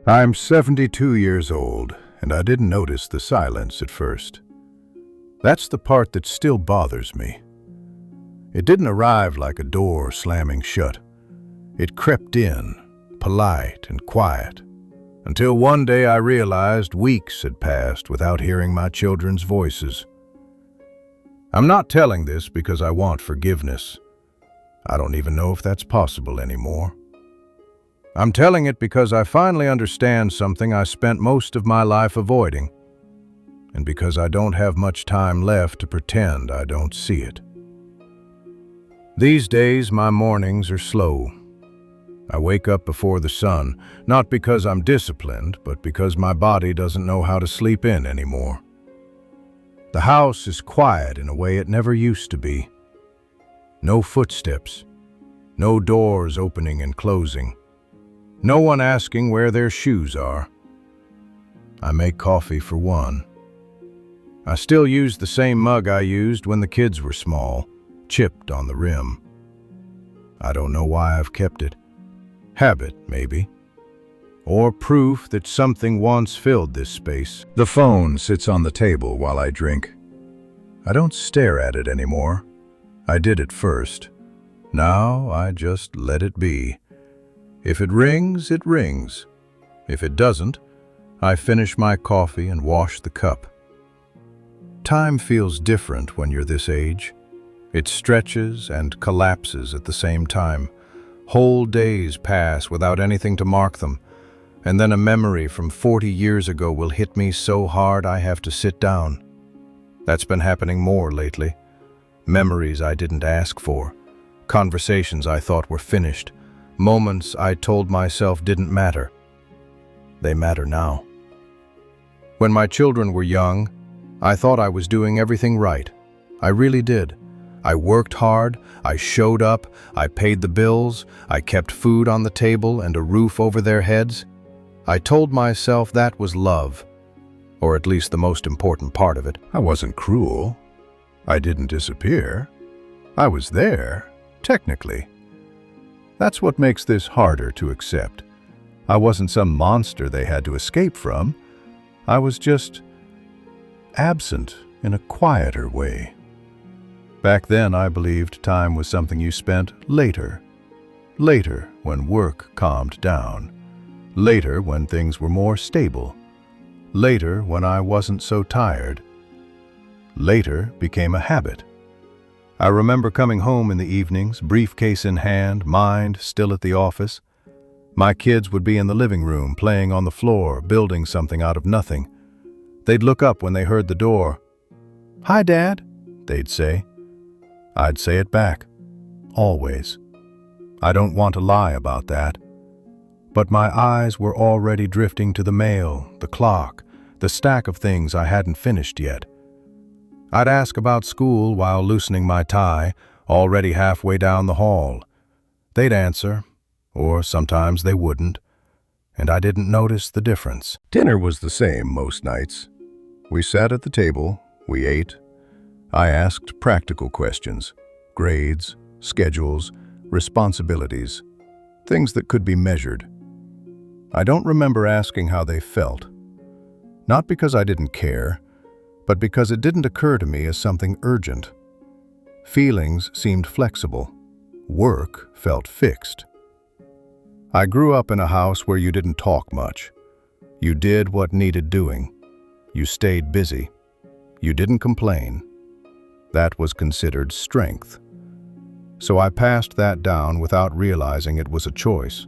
I'm 72 years old, and I didn't notice the silence at first. That's the part that still bothers me. It didn't arrive like a door slamming shut. It crept in, polite and quiet, until one day I realized weeks had passed without hearing my children's voices. I'm not telling this because I want forgiveness. I don't even know if that's possible anymore. I'm telling it because I finally understand something I spent most of my life avoiding, and because I don't have much time left to pretend I don't see it. These days, my mornings are slow. I wake up before the sun, not because I'm disciplined, but because my body doesn't know how to sleep in anymore. The house is quiet in a way it never used to be. No footsteps, no doors opening and closing, no one asking where their shoes are. I make coffee for one. I still use the same mug I used when the kids were small, chipped on the rim. I don't know why I've kept it. Habit, maybe. Or proof that something once filled this space. The phone sits on the table while I drink. I don't stare at it anymore. I did at first. Now I just let it be. If it rings, it rings. If it doesn't, I finish my coffee and wash the cup. Time feels different when you're this age. It stretches and collapses at the same time. Whole days pass without anything to mark them, and then a memory from 40 years ago will hit me so hard I have to sit down. That's been happening more lately. Memories I didn't ask for, conversations I thought were finished, moments I told myself didn't matter. They matter now. When my children were young, I thought I was doing everything right. I really did. I worked hard, I showed up, I paid the bills, I kept food on the table and a roof over their heads. I told myself that was love, or at least the most important part of it. I wasn't cruel. I didn't disappear. I was there, technically. That's what makes this harder to accept. I wasn't some monster they had to escape from. I was just absent in a quieter way. Back then, I believed time was something you spent later. Later, when work calmed down. Later, when things were more stable. Later, when I wasn't so tired. Later became a habit. I remember coming home in the evenings, briefcase in hand, mind still at the office. My kids would be in the living room, playing on the floor, building something out of nothing. They'd look up when they heard the door. "Hi, Dad," they'd say. I'd say it back, always. I don't want to lie about that. But my eyes were already drifting to the mail, the clock, the stack of things I hadn't finished yet. I'd ask about school while loosening my tie, already halfway down the hall. They'd answer, or sometimes they wouldn't, and I didn't notice the difference. Dinner was the same most nights. We sat at the table, we ate. I asked practical questions, grades, schedules, responsibilities, things that could be measured. I don't remember asking how they felt. Not because I didn't care, but because it didn't occur to me as something urgent. Feelings seemed flexible. Work felt fixed. I grew up in a house where you didn't talk much. You did what needed doing. You stayed busy. You didn't complain. That was considered strength. So I passed that down without realizing it was a choice.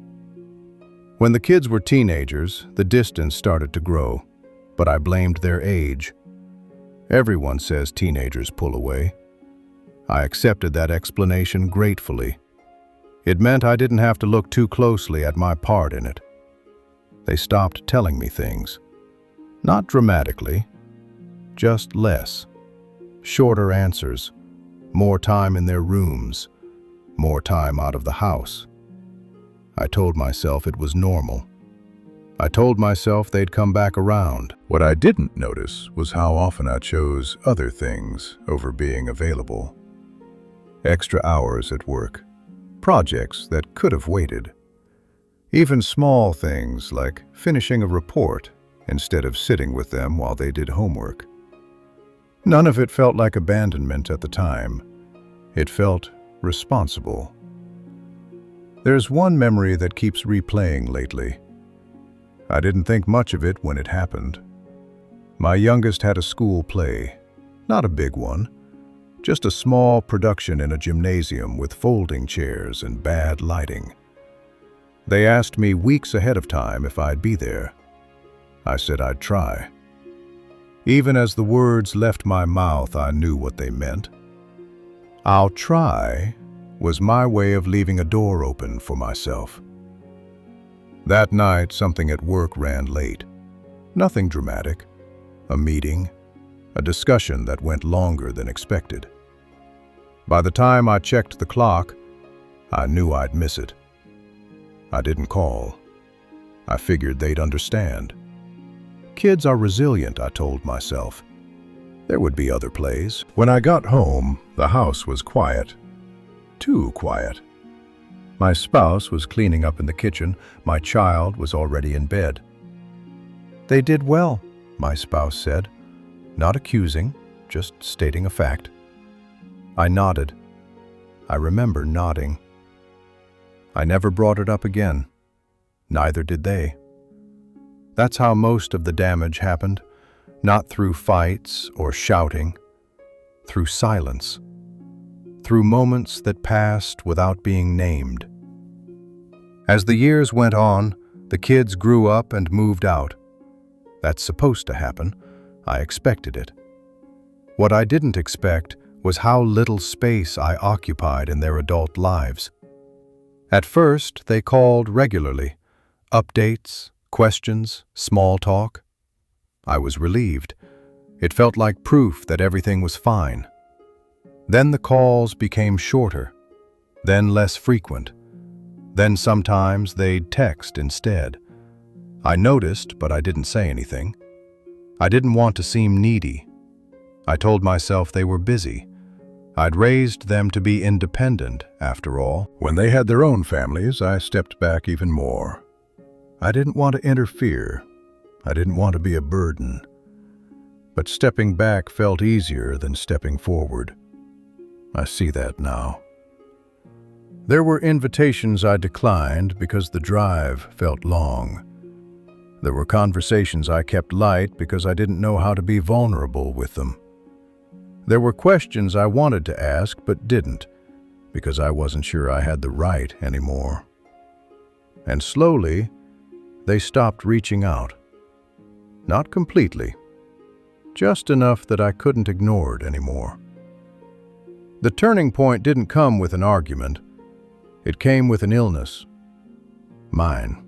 When the kids were teenagers, the distance started to grow, but I blamed their age. Everyone says teenagers pull away. I accepted that explanation gratefully. It meant I didn't have to look too closely at my part in it. They stopped telling me things. Not dramatically, just less. Shorter answers, more time in their rooms, more time out of the house. I told myself it was normal. I told myself they'd come back around. What I didn't notice was how often I chose other things over being available. Extra hours at work, projects that could have waited, Even small things like finishing a report instead of sitting with them while they did homework. None of it felt like abandonment at the time. It felt responsible. There's one memory that keeps replaying lately. I didn't think much of it when it happened. My youngest had a school play, not a big one, just a small production in a gymnasium with folding chairs and bad lighting. They asked me weeks ahead of time if I'd be there. I said I'd try. Even as the words left my mouth, I knew what they meant. "I'll try" was my way of leaving a door open for myself. That night, something at work ran late. Nothing dramatic. A meeting, a discussion that went longer than expected. By the time I checked the clock, I knew I'd miss it. I didn't call. I figured they'd understand. Kids are resilient, I told myself. There would be other plays. When I got home, the house was quiet. Too quiet. My spouse was cleaning up in the kitchen. My child was already in bed. "They did well," my spouse said, not accusing, just stating a fact. I nodded. I remember nodding. I never brought it up again. Neither did they. That's how most of the damage happened, not through fights or shouting, through silence, through moments that passed without being named. As the years went on, the kids grew up and moved out. That's supposed to happen. I expected it. What I didn't expect was how little space I occupied in their adult lives. At first, they called regularly. Updates, questions, small talk. I was relieved. It felt like proof that everything was fine. Then the calls became shorter, then less frequent. Then sometimes they'd text instead. I noticed, but I didn't say anything. I didn't want to seem needy. I told myself they were busy. I'd raised them to be independent, after all. When they had their own families, I stepped back even more. I didn't want to interfere. I didn't want to be a burden. But stepping back felt easier than stepping forward. I see that now. There were invitations I declined because the drive felt long. There were conversations I kept light because I didn't know how to be vulnerable with them. There were questions I wanted to ask but didn't because I wasn't sure I had the right anymore. And slowly, they stopped reaching out. Not completely, just enough that I couldn't ignore it anymore. The turning point didn't come with an argument. It came with an illness. Mine.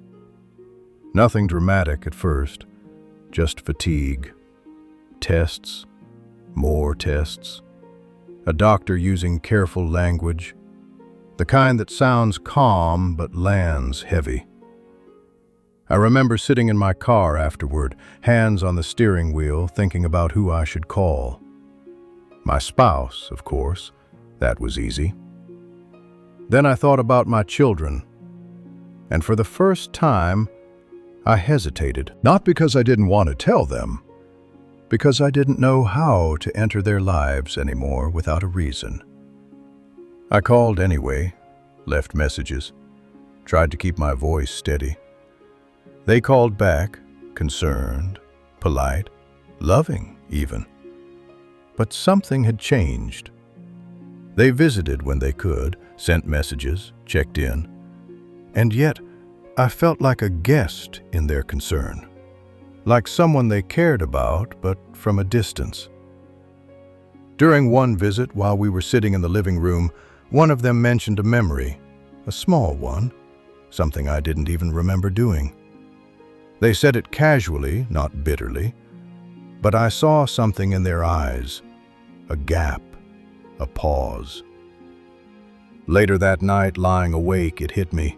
Nothing dramatic at first, just fatigue. Tests, more tests. A doctor using careful language, the kind that sounds calm but lands heavy. I remember sitting in my car afterward, hands on the steering wheel, thinking about who I should call. My spouse, of course. That was easy. Then I thought about my children, and for the first time, I hesitated. Not because I didn't want to tell them, because I didn't know how to enter their lives anymore without a reason. I called anyway, left messages, tried to keep my voice steady. They called back, concerned, polite, loving even. But something had changed. They visited when they could, sent messages, checked in. And yet, I felt like a guest in their concern. Like someone they cared about, but from a distance. During one visit, while we were sitting in the living room, one of them mentioned a memory, a small one, something I didn't even remember doing. They said it casually, not bitterly, but I saw something in their eyes, a gap, a pause. Later that night, lying awake, it hit me.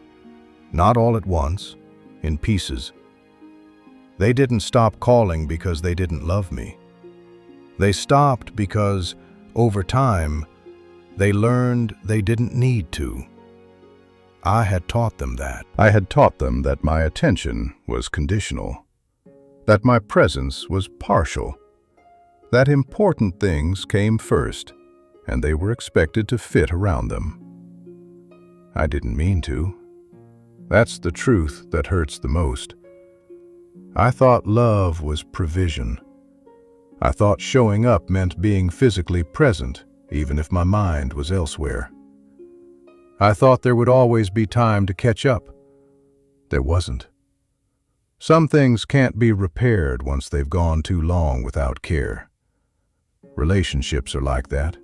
Not all at once, in pieces. They didn't stop calling because they didn't love me. They stopped because, over time, they learned they didn't need to. I had taught them that. I had taught them that my attention was conditional, that my presence was partial, that important things came first, and they were expected to fit around them. I didn't mean to. That's the truth that hurts the most. I thought love was provision. I thought showing up meant being physically present, even if my mind was elsewhere. I thought there would always be time to catch up. There wasn't. Some things can't be repaired once they've gone too long without care. Relationships are like that.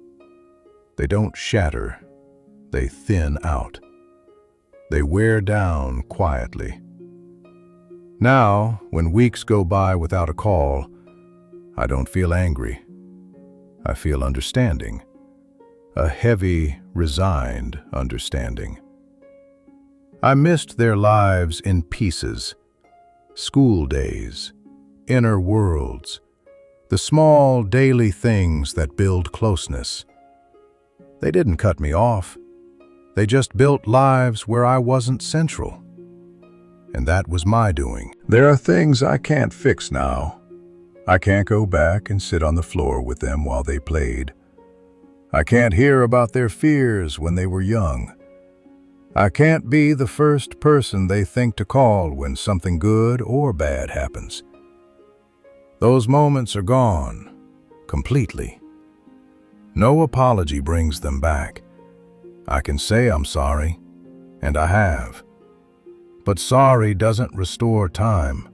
They don't shatter, they thin out. They wear down quietly. Now, when weeks go by without a call, I don't feel angry. I feel understanding. A heavy, resigned understanding. I missed their lives in pieces. School days, inner worlds, the small daily things that build closeness. They didn't cut me off. They just built lives where I wasn't central. And that was my doing. There are things I can't fix now. I can't go back and sit on the floor with them while they played. I can't hear about their fears when they were young. I can't be the first person they think to call when something good or bad happens. Those moments are gone, completely. No apology brings them back. I can say I'm sorry, and I have. But sorry doesn't restore time.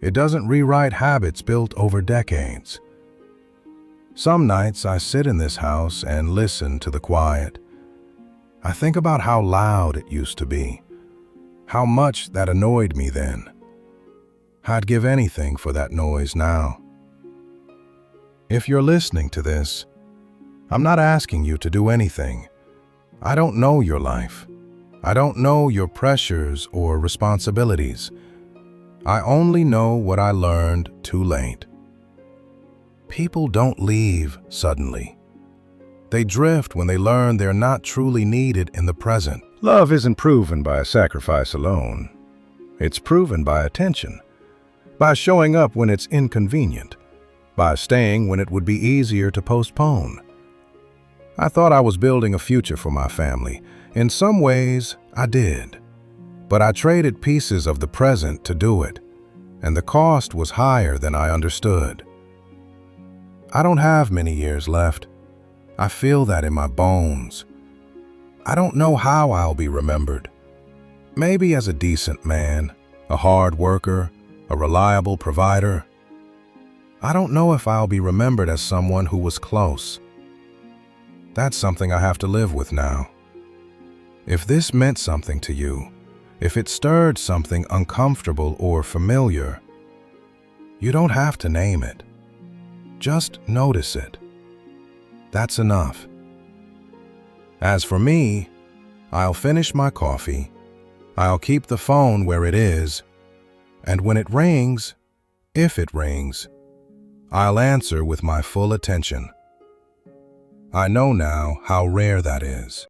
It doesn't rewrite habits built over decades. Some nights I sit in this house and listen to the quiet. I think about how loud it used to be, how much that annoyed me then. I'd give anything for that noise now. If you're listening to this, I'm not asking you to do anything. I don't know your life. I don't know your pressures or responsibilities. I only know what I learned too late. People don't leave suddenly. They drift when they learn they're not truly needed in the present. Love isn't proven by a sacrifice alone. It's proven by attention, by showing up when it's inconvenient, by staying when it would be easier to postpone. I thought I was building a future for my family. In some ways, I did. But I traded pieces of the present to do it, and the cost was higher than I understood. I don't have many years left. I feel that in my bones. I don't know how I'll be remembered. Maybe as a decent man, a hard worker, a reliable provider. I don't know if I'll be remembered as someone who was close. That's something I have to live with now. If this meant something to you, if it stirred something uncomfortable or familiar, you don't have to name it. Just notice it. That's enough. As for me, I'll finish my coffee, I'll keep the phone where it is, and when it rings, if it rings, I'll answer with my full attention. I know now how rare that is.